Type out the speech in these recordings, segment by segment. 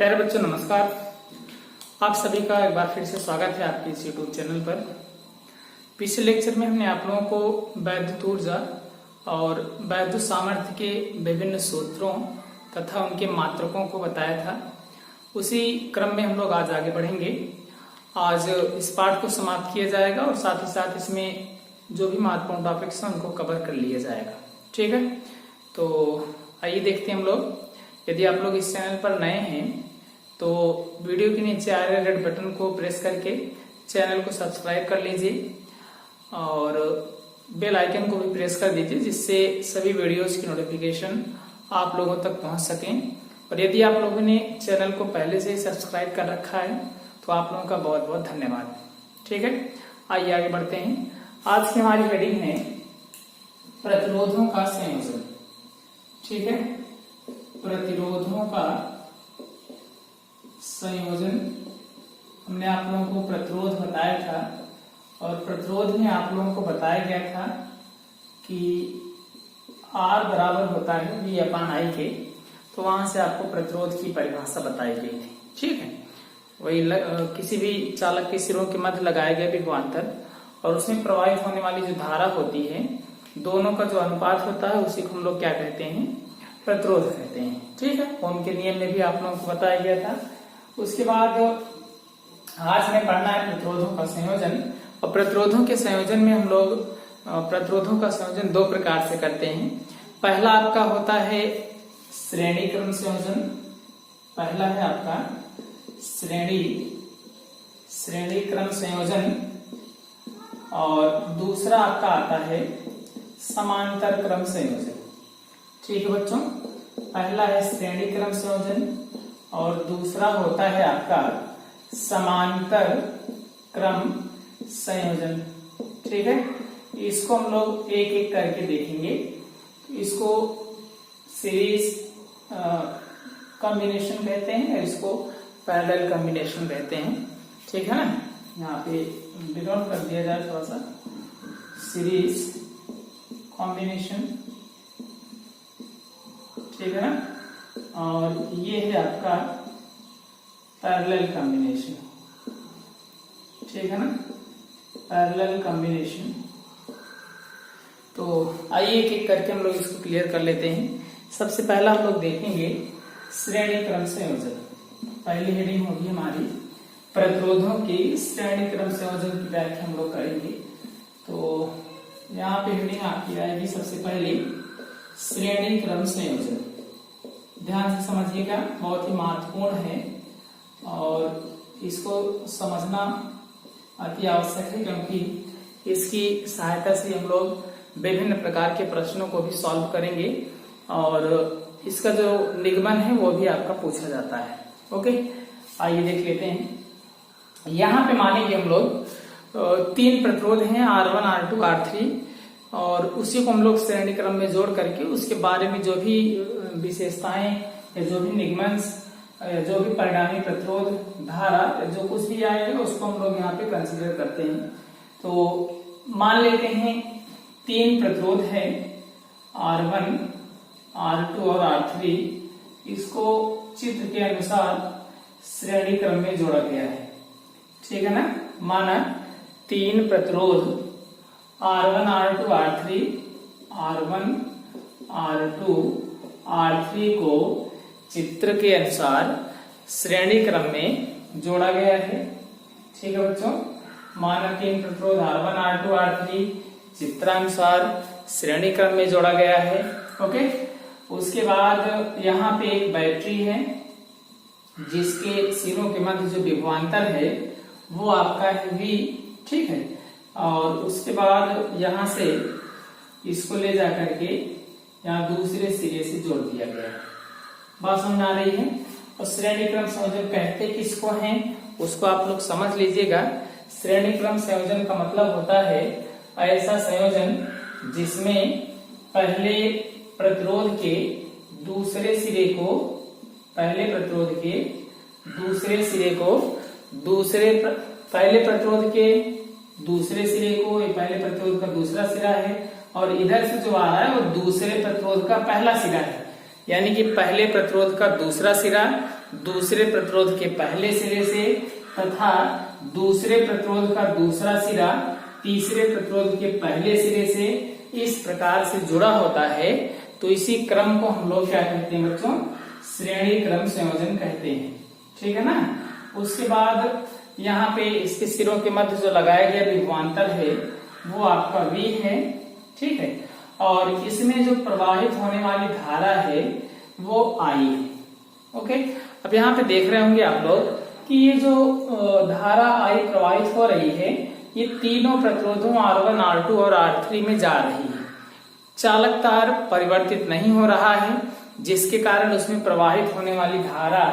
प्यारे बच्चों नमस्कार। आप सभी का एक बार फिर से स्वागत है आपके इस YouTube चैनल पर। पिछले लेक्चर में हमने आप लोगों को वैद्युत ऊर्जा और वैद्युत सामर्थ्य के विभिन्न सूत्रों तथा उनके मात्रकों को बताया था। उसी क्रम में हम लोग आज आगे बढ़ेंगे। आज इस पाठ को समाप्त किया जाएगा और साथ ही साथ इसमें जो भी महत्वपूर्ण टॉपिक्स हैं उनको कवर कर लिया जाएगा। ठीक है, तो आइए देखते हैं हम लोग। यदि आप लोग इस चैनल पर नए हैं तो वीडियो के नीचे आ रहे रेड बटन को प्रेस करके चैनल को सब्सक्राइब कर लीजिए और बेल आइकन को भी प्रेस कर दीजिए, जिससे सभी वीडियोस की नोटिफिकेशन आप लोगों तक पहुंच सकें। और यदि आप लोगों ने चैनल को पहले से ही सब्सक्राइब कर रखा है तो आप लोगों का बहुत बहुत धन्यवाद। ठीक है, आइए आगे बढ़ते हैं। आज की हमारी हेडिंग है प्रतिरोधों का संयोजन। ठीक है, प्रतिरोधों का संयोजन। हमने आप लोगों को प्रतिरोध बताया था और प्रतिरोध में आप लोगों को बताया गया था कि R बराबर होता है V/I के। तो वहां से आपको प्रतिरोध की परिभाषा बताई गई थी। ठीक है, वही किसी भी चालक के सिरों के मध्य लगाया गया विभवांतर और उसमें प्रवाहित होने वाली जो धारा होती है, दोनों का जो अनुपात होता है उसी को हम लोग क्या कहते हैं, प्रतिरोध कहते हैं। ठीक है, ओम के नियम में भी आप लोगों को बताया गया था। उसके बाद आज में पढ़ना है प्रतिरोधों का संयोजन। और प्रतिरोधों के संयोजन में हम लोग प्रतिरोधों का संयोजन दो प्रकार से करते हैं। पहला आपका होता है श्रेणी क्रम संयोजन। पहला है आपका श्रेणी क्रम संयोजन और दूसरा आपका आता है समांतर क्रम संयोजन। ठीक है बच्चों, पहला है श्रेणी क्रम संयोजन और दूसरा होता है आपका समांतर क्रम संयोजन। ठीक है, इसको हम लोग एक एक करके देखेंगे। इसको सीरीज कॉम्बिनेशन कहते हैं और इसको पैरेलल कॉम्बिनेशन कहते हैं। ठीक है ना, यहाँ पे डिनोट कर दिया जाए थोड़ा सा, सीरीज कॉम्बिनेशन। ठीक है ना, और ये है आपका पैरेलल कॉम्बिनेशन। ठीक है ना, पैरेलल कॉम्बिनेशन। तो आइए एक एक करके हम लोग इसको क्लियर कर लेते हैं। सबसे पहला हम लोग देखेंगे श्रेणी क्रम संयोजन। पहली हेडिंग होगी हमारी प्रतिरोधों की श्रेणी क्रम संयोजन की व्याख्या हम लोग करेंगे। तो यहाँ पे हेडिंग आपकी आएगी सबसे पहले श्रेणी क्रम संयोजन। ध्यान से समझिएगा, बहुत ही महत्वपूर्ण है और इसको समझना अति आवश्यक है, क्योंकि इसकी सहायता से हम लोग विभिन्न प्रकार के प्रश्नों को भी सॉल्व करेंगे और इसका जो निगमन है वो भी आपका पूछा जाता है। ओके, आइए देख लेते हैं। यहाँ पे मानेंगे हम लोग तीन प्रतिरोध हैं, R1, R2, R3, और उसी को हम लोग श्रेणी क्रम में जोड़ करके उसके बारे में जो भी विशेषताएं या जो भी निगमन जो भी परिणामी प्रतिरोध धारा जो कुछ भी आएगा उसको हम लोग यहाँ पे कंसीडर करते हैं। तो मान लेते हैं तीन प्रतिरोध है R1, R2 और R3। इसको चित्र के अनुसार श्रेणी क्रम में जोड़ा गया है। ठीक है ना, माना तीन प्रतिरोध R1, R2, R3, R1, R2, R3 को चित्र के अनुसार श्रेणी क्रम में जोड़ा गया है। ठीक है बच्चों, माना तीन प्रतिरोध R1, R2, R3 चित्रानुसार श्रेणी क्रम में जोड़ा गया है। ओके, उसके बाद यहाँ पे एक बैटरी है जिसके सिरों के मध्य जो विभवांतर है वो आपका है V। ठीक है, और उसके बाद यहाँ से इसको ले जाकर के यहाँ दूसरे सिरे से जोड़ दिया गया है। बात समझ आ रही है? और श्रेणी क्रम संयोजन कहते किसको हैं उसको आप लोग समझ लीजिएगा। श्रेणी क्रम संयोजन का मतलब होता है ऐसा संयोजन जिसमें पहले प्रतिरोध के दूसरे सिरे को पहले प्रतिरोध के दूसरे सिरे को पहले प्रतिरोध के दूसरे सिरे को, ये पहले प्रतिरोध का दूसरा सिरा है और इधर से जो आ रहा है वो दूसरे प्रतिरोध का पहला सिरा है। यानी कि पहले प्रतिरोध का दूसरा सिरा दूसरे प्रतिरोध के पहले सिरे से तथा दूसरे प्रतिरोध का दूसरा सिरा तीसरे प्रतिरोध के पहले सिरे से इस प्रकार से जुड़ा होता है तो इसी क्रम को हम लोग क्या कहते हैं बच्चों, श्रेणी क्रम संयोजन कहते हैं। ठीक है ना। उसके बाद यहाँ पे इसके सिरों के मध्य जो लगाया गया विभवांतर है वो आपका V है। ठीक है। और इसमें जो प्रवाहित होने वाली धारा है वो I है। ओके। अब यहाँ पे देख रहे होंगे आप लोग कि ये जो धारा I प्रवाहित हो रही है ये तीनों प्रतिरोधों R1, R2 और R3 में जा रही है। चालक तार परिवर्तित नहीं हो रहा है जिसके कारण उसमें प्रवाहित होने वाली धारा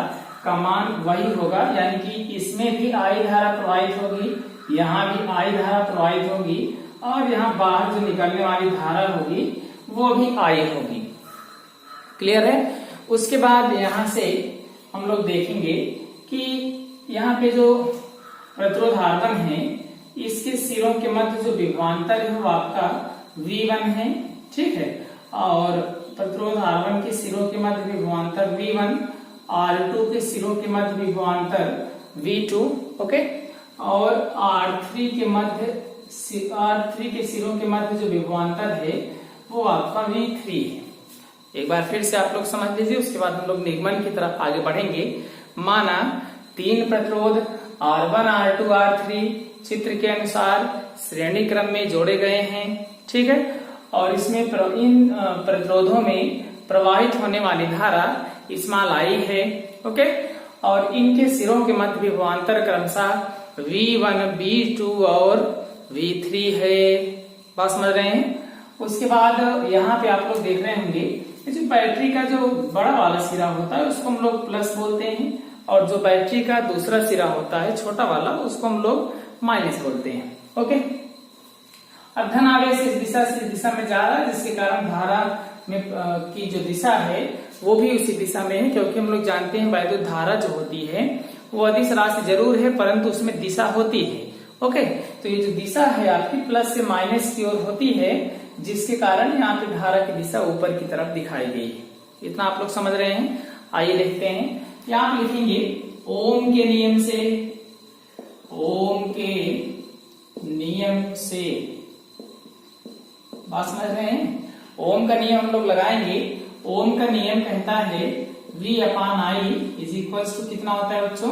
का मान वही होगा, यानी कि इसमें भी I धारा प्रवाहित होगी, यहाँ भी I धारा प्रवाहित होगी और यहाँ बाहर जो निकलने वाली धारा होगी वो भी I होगी। क्लियर है। उसके बाद यहाँ से हम लोग देखेंगे कि यहाँ पे जो प्रतिरोध R1 है इसके सिरों के मध्य जो विभवांतर है वो आपका V1 है। ठीक है। और प्रतिरोध R1 के सिरों के मध्य विभवांतर V1, R2 के सिरों के मध्य विभवांतर V2। ओके। और R3 के सिरों के मध्य जो विभवांतर है वो आपका V3 है। एक बार फिर से आप लोग समझ लीजिए, उसके बाद हम लोग निगमन की तरफ आगे बढ़ेंगे। माना तीन प्रतिरोध R1, R2, R3 चित्र के अनुसार श्रेणी क्रम में जोड़े गए हैं। ठीक है। और इसमें इन प्रतिरोधों में प्रवाहित होने वाली धारा स्मॉल I है। ओके। और इनके सिरों के मध्य विभवांतर क्रमशः V1, V2 और V3 है। बात समझ रहे हैं। उसके बाद यहाँ पे आप लोग देख रहे होंगे जो बैटरी का जो बड़ा वाला सिरा होता है उसको हम लोग प्लस बोलते हैं और जो बैटरी का दूसरा सिरा होता है छोटा वाला उसको हम लोग माइनस बोलते हैं। ओके। अब धन आवेश इस दिशा से इस दिशा में जा रहा है जिसके कारण धारा में की जो दिशा है वो भी उसी दिशा में है, क्योंकि हम लोग जानते हैं वैद्युत धारा जो होती है वो अदिश राशि जरूर है परंतु उसमें दिशा होती है। ओके। तो ये जो दिशा है आपकी प्लस से माइनस की ओर होती है जिसके कारण यहाँ पे धारा की दिशा ऊपर की तरफ दिखाई गई है। इतना आप लोग समझ रहे हैं। आइए लिखते हैं। यहाँ पे लिखेंगे ओम के नियम से, ओम के नियम से। बात समझ रहे हैं। ओम का नियम हम लोग लगाएंगे। ओम का नियम कहता है V/I इज इक्वल्स टू कितना होता है बच्चों,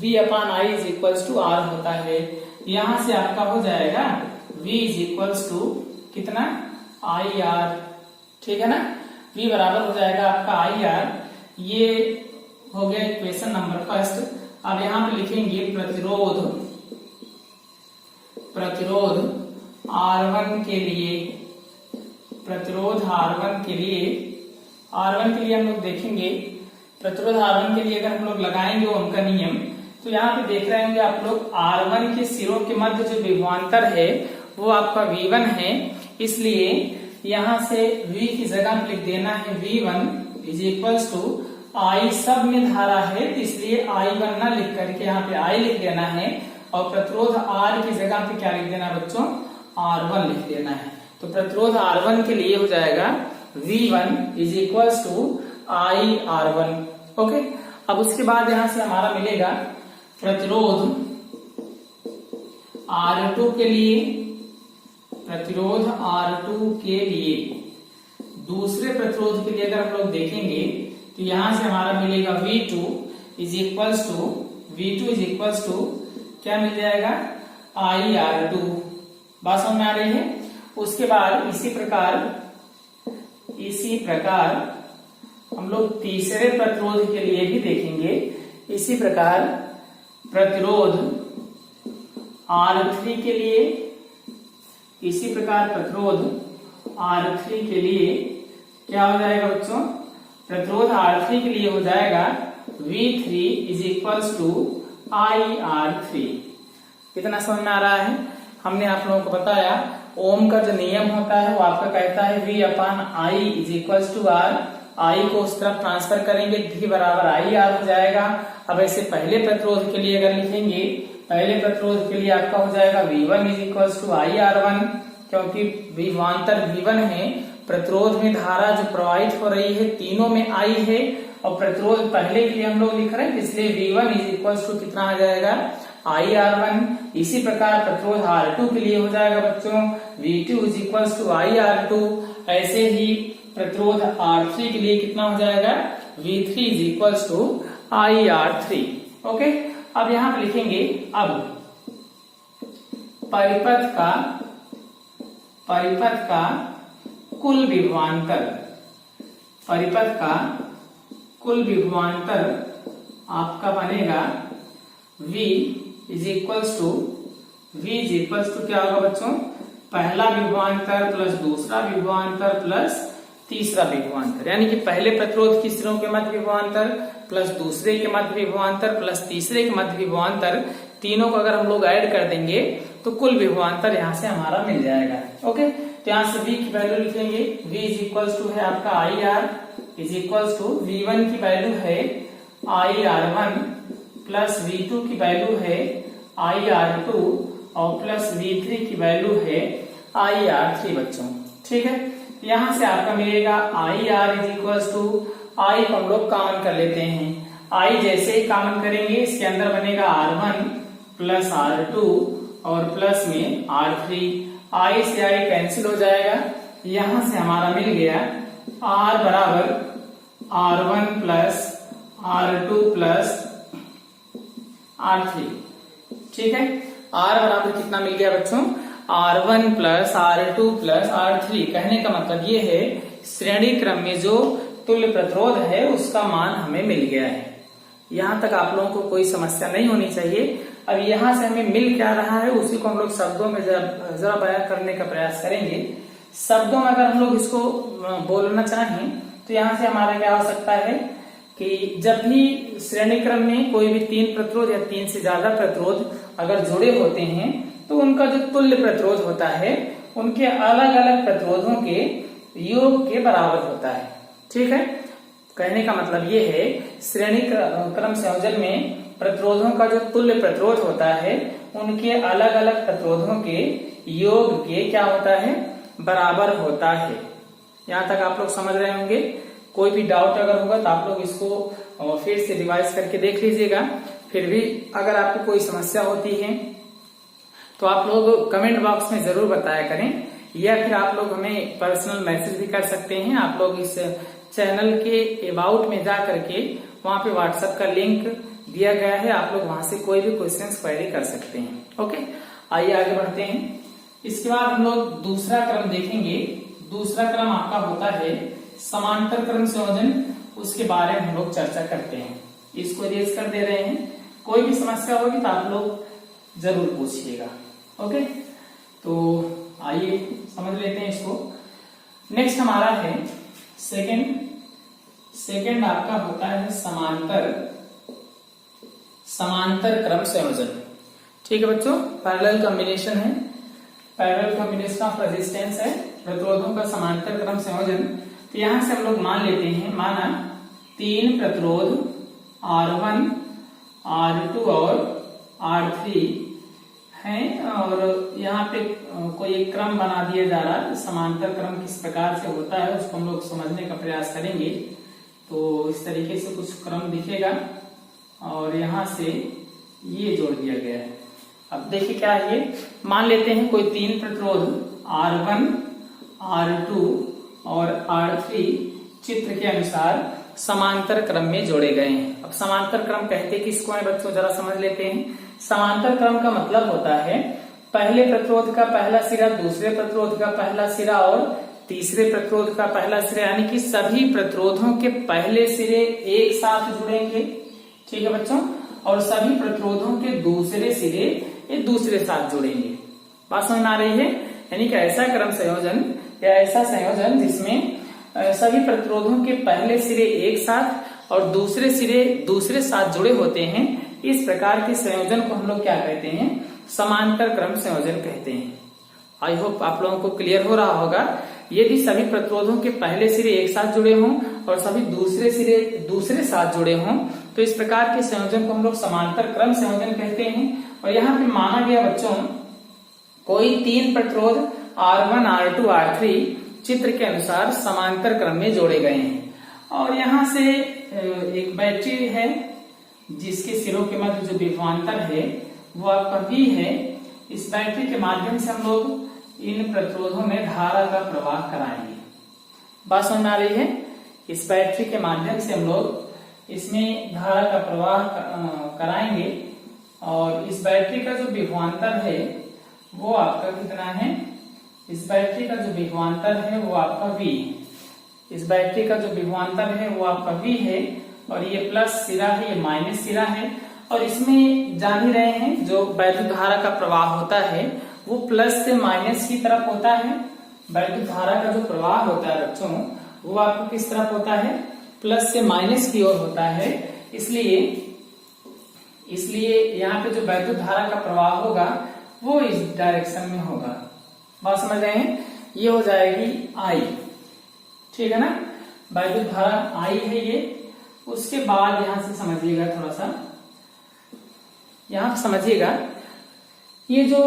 V/I is equals to R होता है। यहां से आपका हो जाएगा V इज इक्वल्स टू कितना IR। ठीक है ना। V बराबर हो जाएगा आपका IR। ये हो गया इक्वेशन नंबर फर्स्ट। अब यहाँ पे लिखेंगे प्रतिरोध R1 के लिए, प्रतिरोध R1 के लिए हम लोग देखेंगे प्रतिरोध R1 के लिए अगर हम लोग लगाएंगे ओम का नियम तो यहाँ पे देख रहे होंगे आप लोग R1 के सिरों के मध्य जो विभवांतर है वो आपका V1 है, इसलिए यहाँ से V की जगह लिख देना है V1 is equals to I सब में धारा है तो इसलिए I1 ना लिख करके यहाँ पे I लिख देना है और प्रतिरोध R की जगह पे क्या लिख देना है बच्चों, R1 लिख देना है। तो प्रतिरोध R1 के लिए हो जाएगा V1 is equals to IR1। Okay. अब उसके बाद यहां से हमारा मिलेगा प्रतिरोध R2 के लिए, प्रतिरोध R2 के लिए दूसरे प्रतिरोध के लिए अगर हम लोग देखेंगे तो यहां से हमारा मिलेगा V2 इज इक्वल्स टू क्या मिल जाएगा, IR2। बात समझ में आ रही है। उसके बाद इसी प्रकार हम लोग तीसरे प्रतिरोध के लिए भी देखेंगे। इसी प्रकार प्रतिरोध R3 के लिए, इसी प्रकार प्रतिरोध R3 के लिए क्या हो जाएगा बच्चों, प्रतिरोध R3 के लिए हो जाएगा V3 is equals to IR3। कितना समझ में आ रहा है। हमने आप लोगों को बताया ओम का जो नियम होता है वो आपका कहता है V/I is equals to R। I को उस तरफ ट्रांसफर करेंगे V बराबर IR हो जाएगा। अब ऐसे पहले प्रतिरोध के लिए अगर लिखेंगे, पहले प्रतिरोध के लिए आपका हो जाएगा V1 is equals to IR1, क्योंकि विभवांतर V1 है। प्रतिरोध में धारा जो प्रवाहित हो रही है तीनों में I है और प्रतिरोध पहले के लिए हम लोग लिख रहे हैं, इसलिए V1 इज इक्वल टू कितना आ जाएगा IR1। इसी प्रकार प्रतिरोध R2 के लिए हो जाएगा बच्चों V2 is equal to IR2। ऐसे ही प्रतिरोध R3 के लिए कितना हो जाएगा V3 is equal to IR3। Okay, अब यहां पर लिखेंगे अब परिपथ का कुल विभवांतर, परिपथ का कुल विभवांतर आपका बनेगा V इज इक्वल्स टू क्या होगा बच्चों, पहला विभवांतर प्लस दूसरा विभवांतर प्लस तीसरा विभवांतर, यानी कि पहले प्रतिरोध की सिरों के मध्य विभवांतर प्लस दूसरे के मध्य विभवांतर प्लस तीसरे के मध्य विभवांतर, तीनों को अगर हम लोग ऐड कर देंगे तो कुल विभवांतर यहाँ से हमारा मिल जाएगा। ओके, तो यहाँ से V की वैल्यू लिखेंगे, V इज इक्वल्स टू है आपका IR is equals to V1 की वैल्यू है IR1 प्लस V2 की वैल्यू है IR2 और प्लस V3 की वैल्यू है IR3 बच्चों। ठीक है, यहाँ से आपका मिलेगा IR is equals to, I को हम लोग कॉमन कर लेते हैं, I जैसे ही कॉमन करेंगे इसके अंदर बनेगा R1 प्लस R2 और प्लस में R3, I से I कैंसिल हो जाएगा, यहां से हमारा मिल गया R बराबर R1 plus R2 plus R3। ठीक है, R बराबर कितना मिल गया बच्चों, R1 plus R2 plus R3। कहने का मतलब ये है श्रेणी क्रम में जो तुल्य प्रतिरोध है उसका मान हमें मिल गया है। यहाँ तक आप लोगों को कोई समस्या नहीं होनी चाहिए। अब यहाँ से हमें मिल क्या रहा है उसी को हम लोग शब्दों में जरा बयां करने का प्रयास करेंगे। शब्दों में अगर हम लोग इसको बोलना चाहें तो यहाँ से हमारा क्या हो सकता है कि जब भी श्रेणी क्रम में कोई भी तीन प्रतिरोध या तीन से ज्यादा प्रतिरोध अगर जुड़े होते हैं तो उनका जो तुल्य प्रतिरोध होता है उनके अलग अलग प्रतिरोधों के योग के बराबर होता है। ठीक है, कहने का मतलब ये है श्रेणी क्रम संयोजन में प्रतिरोधों का जो तुल्य प्रतिरोध होता है उनके अलग अलग प्रतिरोधों के योग के क्या होता है, बराबर होता है। यहाँ तक आप लोग समझ रहे होंगे। कोई भी डाउट अगर होगा तो आप लोग इसको फिर से रिवाइज करके देख लीजिएगा। फिर भी अगर आपको कोई समस्या होती है तो आप लोग कमेंट बॉक्स में जरूर बताया करें, या फिर आप लोग हमें पर्सनल मैसेज भी कर सकते हैं। आप लोग इस चैनल के अबाउट में जा करके वहां पे व्हाट्सएप का लिंक दिया गया है, आप लोग वहां से कोई भी क्वेश्चंस क्वेरी कर सकते हैं। ओके, आइए आगे बढ़ते हैं। इसके बाद हम लोग दूसरा क्रम देखेंगे। दूसरा क्रम आपका होता है समांतर क्रम संयोजन, उसके बारे में हम लोग चर्चा करते हैं। इसको इरेज कर दे रहे हैं, कोई भी समस्या होगी तो आप लोग जरूर पूछिएगा। ओके, तो आइए समझ लेते हैं इसको। नेक्स्ट हमारा है सेकंड आपका होता है समांतर क्रम संयोजन। ठीक है बच्चों, पैरेलल कॉम्बिनेशन है, पैरेलल कॉम्बिनेशन ऑफ रेजिस्टेंस है, प्रतिरोधों का समांतर क्रम संयोजन। तो यहां से हम लोग मान लेते हैं, माना तीन प्रतिरोध R1, R2 और R3 हैं और यहाँ पे कोई एक क्रम बना दिया जा रहा है। समांतर क्रम किस प्रकार से होता है उसको हम लोग समझने का प्रयास करेंगे। तो इस तरीके से कुछ क्रम दिखेगा और यहाँ से ये जोड़ दिया गया है। अब देखिए क्या है ये, मान लेते हैं कोई तीन प्रतिरोध R1, R2 और R3 चित्र के अनुसार समांतर क्रम में जोड़े गए हैं। अब समांतर क्रम कहते किसको है बच्चों, जरा समझ लेते हैं। समांतर क्रम का मतलब होता है पहले प्रतिरोध का पहला सिरा, दूसरे प्रतिरोध का पहला सिरा और तीसरे प्रतिरोध का पहला सिरा, यानी कि सभी प्रतिरोधों के पहले सिरे एक साथ जुड़ेंगे। ठीक है बच्चों, और सभी प्रतिरोधों के दूसरे सिरे एक दूसरे साथ जुड़ेंगे। बात समझ में आ रही है? यानी कि ऐसा क्रम संयोजन या ऐसा संयोजन जिसमें सभी प्रतिरोधों के पहले सिरे एक साथ और दूसरे सिरे दूसरे साथ जुड़े होते हैं, इस प्रकार के संयोजन को हम लोग क्या कहते हैं, समांतर क्रम संयोजन कहते हैं। आई होप आप लोगों को क्लियर हो रहा होगा। यदि सभी प्रतिरोधों के पहले सिरे एक साथ जुड़े हों और सभी दूसरे सिरे दूसरे साथ जुड़े हों तो इस प्रकार के संयोजन को हम लोग समांतर क्रम संयोजन कहते हैं। और यहाँ पे माना गया बच्चों कोई तीन प्रतिरोध R1, R2, R3 चित्र के अनुसार समांतर क्रम में जोड़े गए हैं और यहाँ से एक बैटरी है जिसके सिरों के मध्य जो विभवांतर है वो आपका V है। इस बैटरी के माध्यम से हम लोग इन प्रतिरोधों में धारा का प्रवाह कराएंगे। बात समझ में आ रही है? इस बैटरी के माध्यम से हम लोग इसमें धारा का प्रवाह कराएंगे और इस बैटरी का जो विभवांतर है वो आपका कितना है? इस बैटरी का जो विभवांतर है वो आपका V है। इस बैटरी का जो विभवांतर है वो आपका V है और ये प्लस सिरा है, ये माइनस सिरा है। और इसमें जान ही रहे हैं जो वैद्युत धारा का प्रवाह होता है वो प्लस से माइनस की तरफ होता है। वैद्युत धारा का जो प्रवाह होता है बच्चों वो आपको किस तरफ होता है? प्लस से माइनस की ओर होता है। इसलिए यहाँ पे जो वैद्युत धारा का प्रवाह होगा वो इस डायरेक्शन में होगा। बात समझ रहे हैं? ये हो जाएगी I, ठीक है ना? वैद्युत धारा I है ये। उसके बाद यहां से समझिएगा, थोड़ा सा यहां समझिएगा, ये जो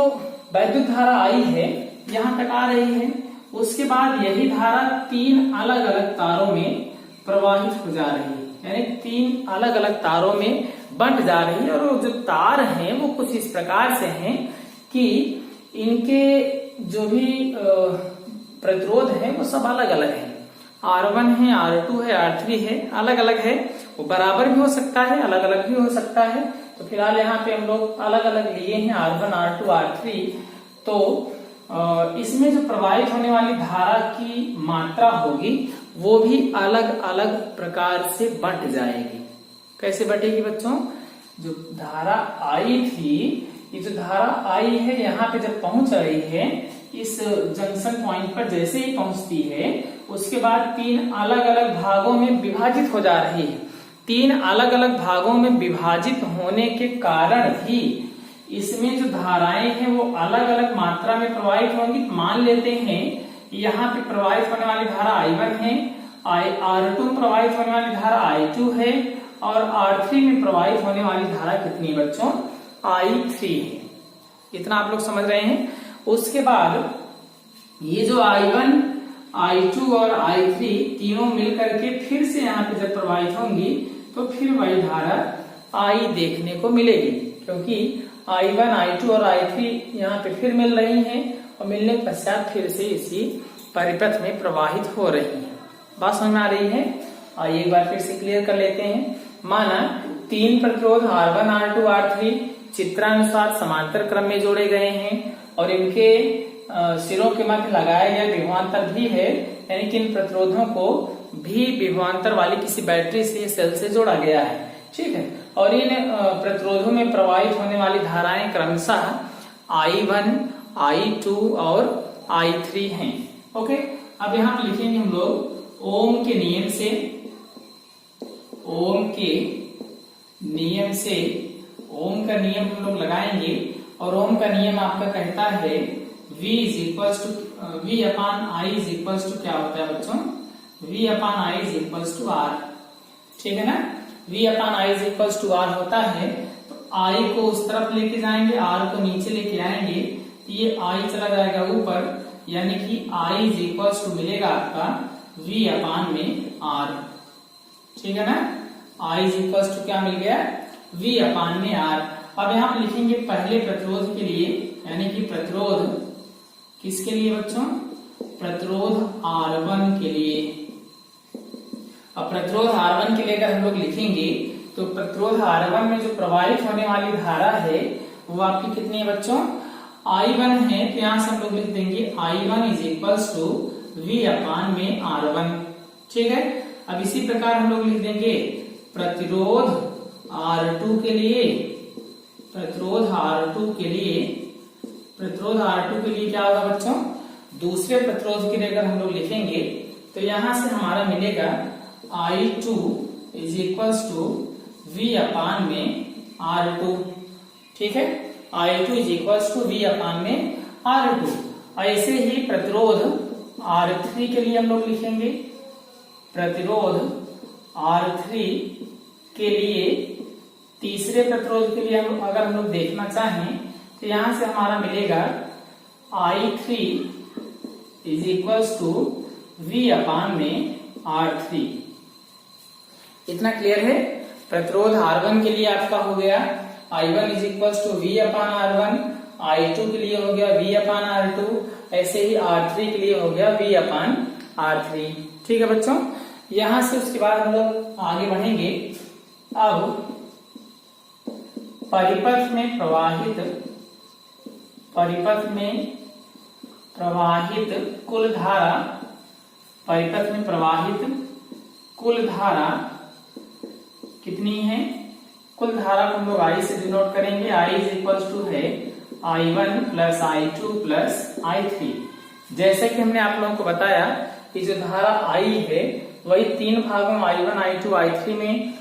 वैद्युत धारा I है यहां तक आ रही है। उसके बाद यही धारा 3 अलग अलग तारों में प्रवाहित हो जा रही है, यानी 3 अलग अलग तारों में बंट जा रही है। और वो जो तार हैं वो कुछ इस प्रकार से हैं कि इनके जो भी प्रतिरोध है वो सब अलग अलग है। R1 है, R2 है, R3 है, अलग अलग है। वो बराबर भी हो सकता है, अलग अलग भी हो सकता है। तो फिलहाल यहाँ पे हम लोग अलग अलग लिए हैं, R1, R2, R3। तो इसमें जो प्रवाहित होने वाली धारा की मात्रा होगी वो भी अलग अलग प्रकार से बंट जाएगी। कैसे बटेगी बच्चों? जो धारा I थी, ये जो धारा I है यहाँ पे जब पहुंच रही है, इस जंक्शन पॉइंट पर जैसे ही पहुंचती है उसके बाद 3 अलग अलग भागों में विभाजित हो जा रही है। 3 अलग अलग भागों में विभाजित होने के कारण भी इसमें जो धाराएं हैं वो अलग अलग मात्रा में प्रवाहित होंगी। मान लेते हैं यहाँ पे प्रवाहित होने वाली धारा I1 है, R2 में प्रवाहित होने वाली धारा I2 है और R3 में प्रवाहित होने वाली धारा कितनी बच्चों? I3 है। इतना आप लोग समझ रहे हैं? उसके बाद ये जो I1, I2 और I3 तीनों मिलकर के फिर से यहाँ पे जब प्रवाहित होंगी तो फिर वही धारा I देखने को मिलेगी, क्योंकि I1, I2 और I3 यहाँ पे फिर मिल रही हैं और मिलने के पश्चात फिर से इसी परिपथ में प्रवाहित हो रही हैं। बात समझ में आ रही है? आइए एक बार फिर से क्लियर कर लेते हैं। माना 3 प्रतिरोध R1, R2, R3 चित्रानुसार समांतर क्रम में जोड़े गए हैं और इनके सिरों के मध्य लगाया गया विभवांतर भी है, यानी कि इन प्रतिरोधों को भी विभवांतर वाली किसी बैटरी से, सेल से जोड़ा गया है। ठीक है। और इन प्रतिरोधों में प्रवाहित होने वाली धाराएं क्रमशः I1, I2 और I3 हैं। ओके। अब यहाँ पे लिखेंगे हम लोग ओम के नियम से, ओम का नियम हम लोग लगाएंगे और ओम का नियम आपका कहता है V upon I is equals to क्या होता है बच्चों? V upon I is equals to R। ठीक है ना? V upon I is equals to R होता है। तो I को उस तरफ लेके जाएंगे, R को नीचे लेके आएंगे, तो ये I चला जाएगा ऊपर, यानी कि I इज इक्वल्स टू मिलेगा आपका V अपान में R। ठीक है ना? I इज इक्वल्स टू क्या मिल गया? V अपान में R। अब यहाँ पे लिखेंगे पहले प्रतिरोध के लिए, यानी कि प्रतिरोध किसके लिए बच्चों? प्रतिरोध R1 के लिए। अब प्रतिरोध R1 के लिए अगर हम लोग लिखेंगे तो प्रतिरोध R1 में जो प्रवाहित होने वाली धारा है वो आपकी कितनी है बच्चों? I1 है। तो यहां से हम लोग लिख देंगे I1 is equals to V upon में R1। ठीक है। अब इसी प्रकार हम लोग लिख देंगे प्रतिरोध R2 के लिए, प्रतिरोध R2 के लिए क्या होगा बच्चों? दूसरे प्रतिरोध के लिए अगर हम लोग लिखेंगे तो यहां से हमारा मिलेगा I2 is equals to V upon में R2। ठीक है। I2 is equals to V upon में R2। ऐसे ही प्रतिरोध R3 के लिए हम लोग लिखेंगे, प्रतिरोध R3 के लिए, तीसरे प्रतिरोध के लिए अगर हम लोग देखना चाहें तो यहां से हमारा मिलेगा I3 is equals to V upon में R3। इतना क्लियर है। प्रतिरोध R1 के लिए आपका हो गया I1 is equal to V upon R1, I2 के लिए हो गया V अपान R2, ऐसे ही R3 के लिए हो गया V अपान R3। ठीक है बच्चों, यहां से उसके बाद हम लोग आगे बढ़ेंगे। अब परिपथ में प्रवाहित कुल धारा, परिपथ में प्रवाहित कुल धारा कितनी है? कुल धारा को हम लोग I से डिनोट करेंगे। I इज इक्वल टू है I1 plus I2 plus I3। जैसे कि हमने आप लोगों को बताया कि जो धारा I है वही 3 भागों I1, I2, I3 में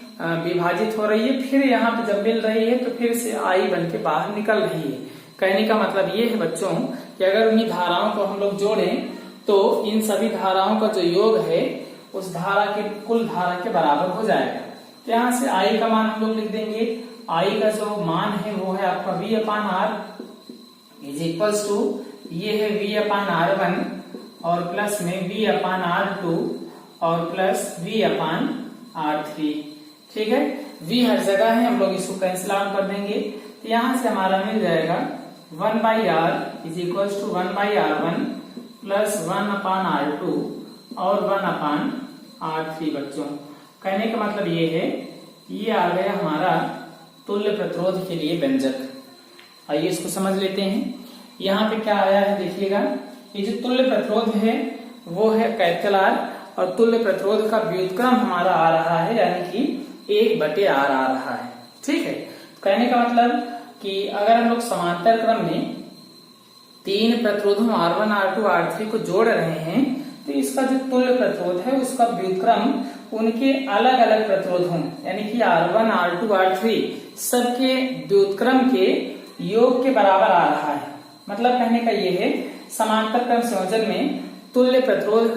विभाजित हो रही है, फिर यहाँ पे जब मिल रही है तो फिर से I बन के बाहर निकल रही है। कहने का मतलब ये है बच्चों कि अगर उन्हीं धाराओं को हम लोग जोड़ें तो इन सभी धाराओं का जो योग है उस धारा के कुल धारा के बराबर हो जाएगा। तो यहाँ से I का मान हम लोग लिख देंगे। I का जो मान है वो है आपका V upon R is equals to, ये है V अपान R1 और प्लस में V अपान R2 और प्लस V अपान R3। ठीक है, V हर जगह है, हम लोग इसको कैंसिल आउट कर देंगे। तो यहाँ से हमारा मिल जाएगा 1/R is equals to 1/R1 plus 1 upon R2 और 1 अपान R3। बच्चों कहने का मतलब ये है, ये आ गया हमारा तुल्य प्रतिरोध के लिए व्यंजक। आइए इसको समझ लेते हैं। यहाँ पे क्या आया है देखिएगा, ये जो तुल्य प्रतिरोध है वो है कैपिटल R और तुल्य प्रतिरोध का व्युत्क्रम हमारा आ रहा है, यानी कि 1/R आ रहा है। ठीक है, कहने का मतलब कि अगर हम लोग समांतर क्रम में 3 प्रतिरोधों R1, R2, R3 को जोड़ रहे हैं तो इसका जो तुल्य प्रतिरोध है उसका व्युत्क्रम उनके अलग अलग प्रतिरोधों यानी कि R1, R2, R3 सबके व्युत्क्रम के योग के बराबर आ रहा है। मतलब कहने का ये है, समांतर क्रम संयोजन में तुल्य प्रतिरोध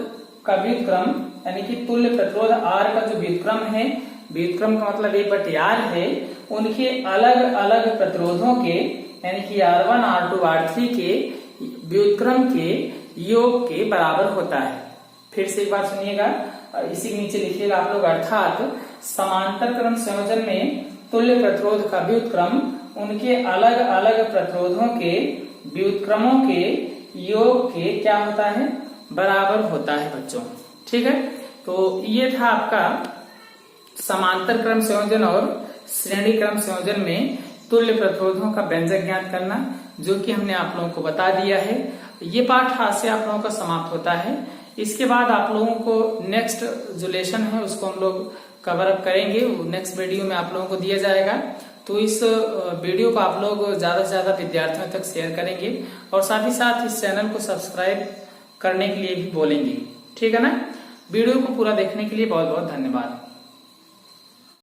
का व्युत्क्रम यानी कि तुल्य प्रतिरोध R का जो व्युत्क्रम है, व्युत्क्रम का मतलब 1/R है, उनके अलग अलग प्रतिरोधों के यानी कि R1, R2, R3 के व्युत्क्रम के योग के बराबर होता है। फिर से एक बार सुनिएगा, इसी के नीचे लिखिएगा आप लोग, अर्थात समांतर क्रम संयोजन में तुल्य प्रतिरोध का व्युत्क्रम उनके अलग अलग प्रतिरोधों के व्युत्क्रमों के योग के क्या होता है? बराबर होता है बच्चों। ठीक है, तो ये था आपका समांतर क्रम संयोजन और श्रेणी क्रम संयोजन में तुल्य प्रतिरोधों का व्यंजक ज्ञात करना, जो कि हमने आप लोगों को बता दिया है। ये पाठ आज से आप लोगों का समाप्त होता है। इसके बाद आप लोगों को नेक्स्ट जो लेसन है उसको हम लोग कवर अप करेंगे, नेक्स्ट वीडियो में आप लोगों को दिया जाएगा। तो इस वीडियो को आप लोग ज्यादा से ज्यादा विद्यार्थियों तक शेयर करेंगे और साथ ही साथ इस चैनल को सब्सक्राइब करने के लिए भी बोलेंगे। ठीक है ना? वीडियो को पूरा देखने के लिए बहुत बहुत धन्यवाद।